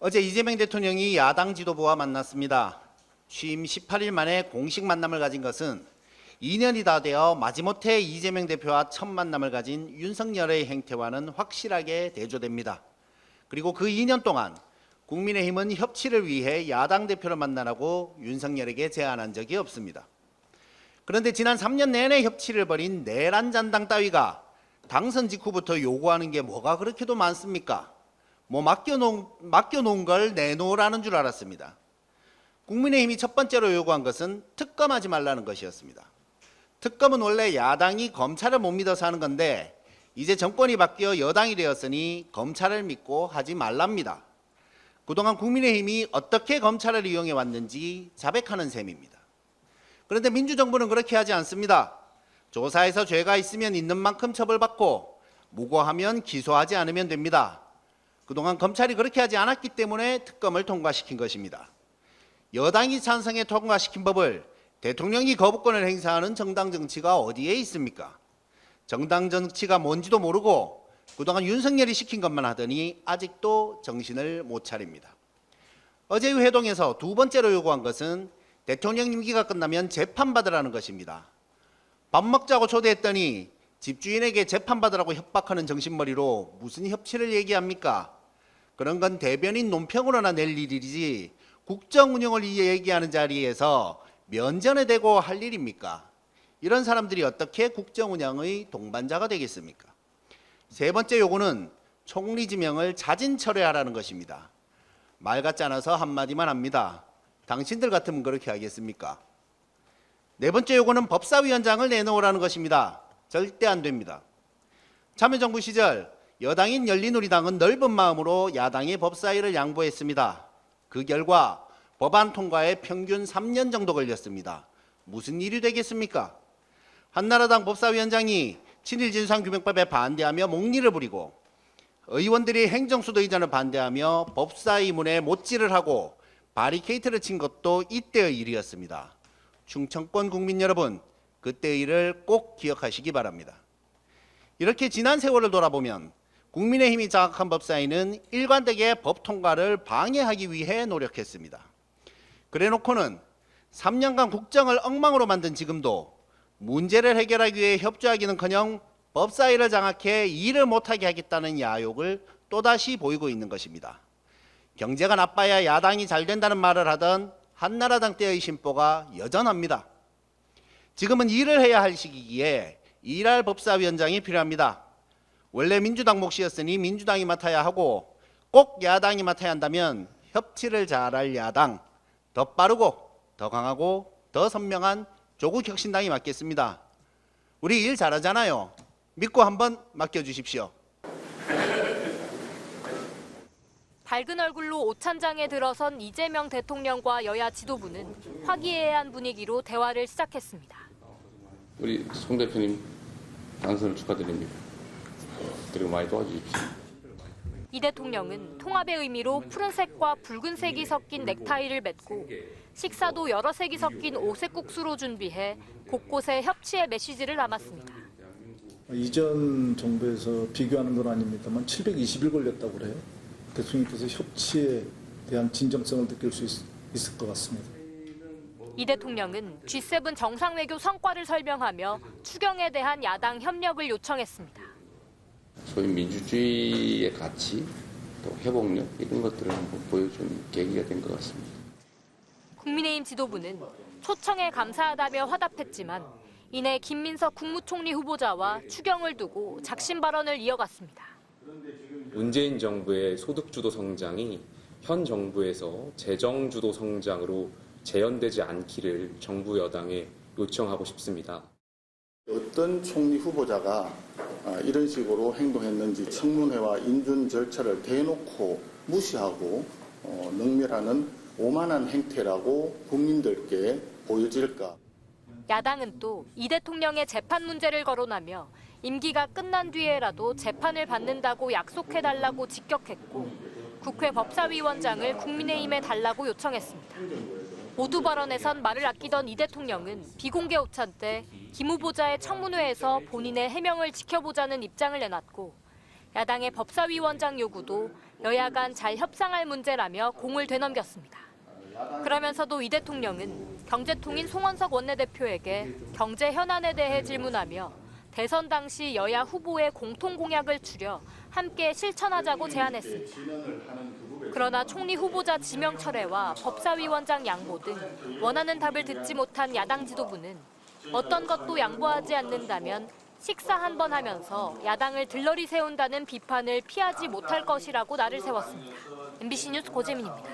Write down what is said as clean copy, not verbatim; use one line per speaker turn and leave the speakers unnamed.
어제 이재명 대통령이 야당 지도부와 만났습니다. 취임 18일 만에 공식 만남을 가진 것은 2년이 다 되어 마지못해 이재명 대표와 첫 만남을 가진 윤석열의 행태와는 확실하게 대조됩니다. 그리고 그 2년 동안 국민의힘은 협치를 위해 야당 대표를 만나라고 윤석열에게 제안한 적이 없습니다. 그런데 지난 3년 내내 협치를 벌인 내란잔당 따위가 당선 직후부터 요구하는 게 뭐가 그렇게도 많습니까? 맡겨놓은 걸 내놓으라는 줄 알았습니다. 국민의힘이 첫 번째로 요구한 것은 특검하지 말라는 것이었습니다. 특검은 원래 야당이 검찰을 못 믿어서 하는 건데 이제 정권이 바뀌어 여당이 되었으니 검찰을 믿고 하지 말랍니다. 그동안 국민의힘이 어떻게 검찰을 이용해 왔는지 자백하는 셈입니다. 그런데 민주정부는 그렇게 하지 않습니다. 조사에서 죄가 있으면 있는 만큼 처벌받고 무고하면 기소하지 않으면 됩니다. 그동안 검찰이 그렇게 하지 않았기 때문에 특검을 통과시킨 것입니다. 여당이 찬성해 통과시킨 법을 대통령이 거부권을 행사하는 정당 정치가 어디에 있습니까? 정당 정치가 뭔지도 모르고 그동안 윤석열이 시킨 것만 하더니 아직도 정신을 못 차립니다. 어제의 회동에서 두 번째로 요구한 것은 대통령 임기가 끝나면 재판받으라는 것입니다. 밥 먹자고 초대했더니 집주인에게 재판받으라고 협박하는 정신머리로 무슨 협치를 얘기합니까? 그런 건 대변인 논평으로나 낼 일이지 국정 운영을 얘기하는 자리에서 면전에 대고 할 일입니까? 이런 사람들이 어떻게 국정 운영의 동반자가 되겠습니까? 세 번째 요구는 총리 지명을 자진 철회하라는 것입니다. 말 같지 않아서 한마디만 합니다. 당신들 같으면 그렇게 하겠습니까? 네 번째 요구는 법사위원장을 내놓으라는 것입니다. 절대 안 됩니다. 참여정부 시절 여당인 열린우리당은 넓은 마음으로 야당의 법사위를 양보했습니다. 그 결과 법안 통과에 평균 3년 정도 걸렸습니다. 무슨 일이 되겠습니까? 한나라당 법사위원장이 친일진상규명법에 반대하며 목리를 부리고 의원들이 행정수도 이전을 반대하며 법사위 문에 못질을 하고 바리케이트를 친 것도 이때의 일이었습니다. 충청권 국민 여러분, 그때의 일을 꼭 기억하시기 바랍니다. 이렇게 지난 세월을 돌아보면 국민의힘이 장악한 법사위는 일관되게 법 통과를 방해하기 위해 노력했습니다. 그래놓고는 3년간 국정을 엉망으로 만든 지금도 문제를 해결하기 위해 협조하기는커녕 법사위를 장악해 일을 못하게 하겠다는 야욕을 또다시 보이고 있는 것입니다. 경제가 나빠야 야당이 잘 된다는 말을 하던 한나라당 때의 심보가 여전합니다. 지금은 일을 해야 할 시기기에 일할 법사위원장이 필요합니다. 원래 민주당 몫이었으니 민주당이 맡아야 하고 꼭 야당이 맡아야 한다면 협치를 잘할 야당, 더 빠르고 더 강하고 더 선명한 조국혁신당이 맡겠습니다. 우리 일 잘하잖아요. 믿고 한번 맡겨주십시오.
밝은 얼굴로 옷찬장에 들어선 이재명 대통령과 여야 지도부는 화기애애한 분위기로 대화를 시작했습니다.
우리 송 대표님 당선을 축하드립니다. 그리고 많이 도와주십시오.
이 대통령은 통합의 의미로 푸른색과 붉은색이 섞인 넥타이를 맺고 식사도 여러 색이 섞인 오색국수로 준비해 곳곳에 협치의 메시지를 담았습니다.
이전 정부에서 비교하는 건 아닙니다만 720일 걸렸다고 그래요. 대통령께서 협치에 대한 진정성을 느낄 수 있을 것 같습니다.
이 대통령은 G7 정상외교 성과를 설명하며 추경에 대한 야당 협력을 요청했습니다.
소위 민주주의의 가치, 또 회복력 이런 것들을 한번 보여준 계기가 된 것 같습니다.
국민의힘 지도부는 초청에 감사하다며 화답했지만 이내 김민석 국무총리 후보자와 추경을 두고 작심 발언을 이어갔습니다.
문재인 정부의 소득주도 성장이 현 정부에서 재정주도 성장으로 재현되지 않기를 정부 여당에 요청하고 싶습니다.
어떤 총리 후보자가 이런 식으로 행동했는지 청문회와 인준 절차를 대놓고 무시하고 능멸하는 오만한 행태라고 국민들께 보여질까.
야당은 또 이 대통령의 재판 문제를 거론하며 임기가 끝난 뒤에라도 재판을 받는다고 약속해달라고 직격했고 국회 법사위원장을 국민의힘에 달라고 요청했습니다. 모두 발언에선 말을 아끼던 이 대통령은 비공개 오찬 때 김 후보자의 청문회에서 본인의 해명을 지켜보자는 입장을 내놨고 야당의 법사위원장 요구도 여야 간 잘 협상할 문제라며 공을 되넘겼습니다. 그러면서도 이 대통령은 경제통인 송원석 원내대표에게 경제 현안에 대해 질문하며 대선 당시 여야 후보의 공통 공약을 추려 함께 실천하자고 제안했습니다. 그러나 총리 후보자 지명 철회와 법사위원장 양보 등 원하는 답을 듣지 못한 야당 지도부는 어떤 것도 양보하지 않는다면 식사 한 번 하면서 야당을 들러리 세운다는 비판을 피하지 못할 것이라고 날을 세웠습니다. MBC 뉴스 고재민입니다.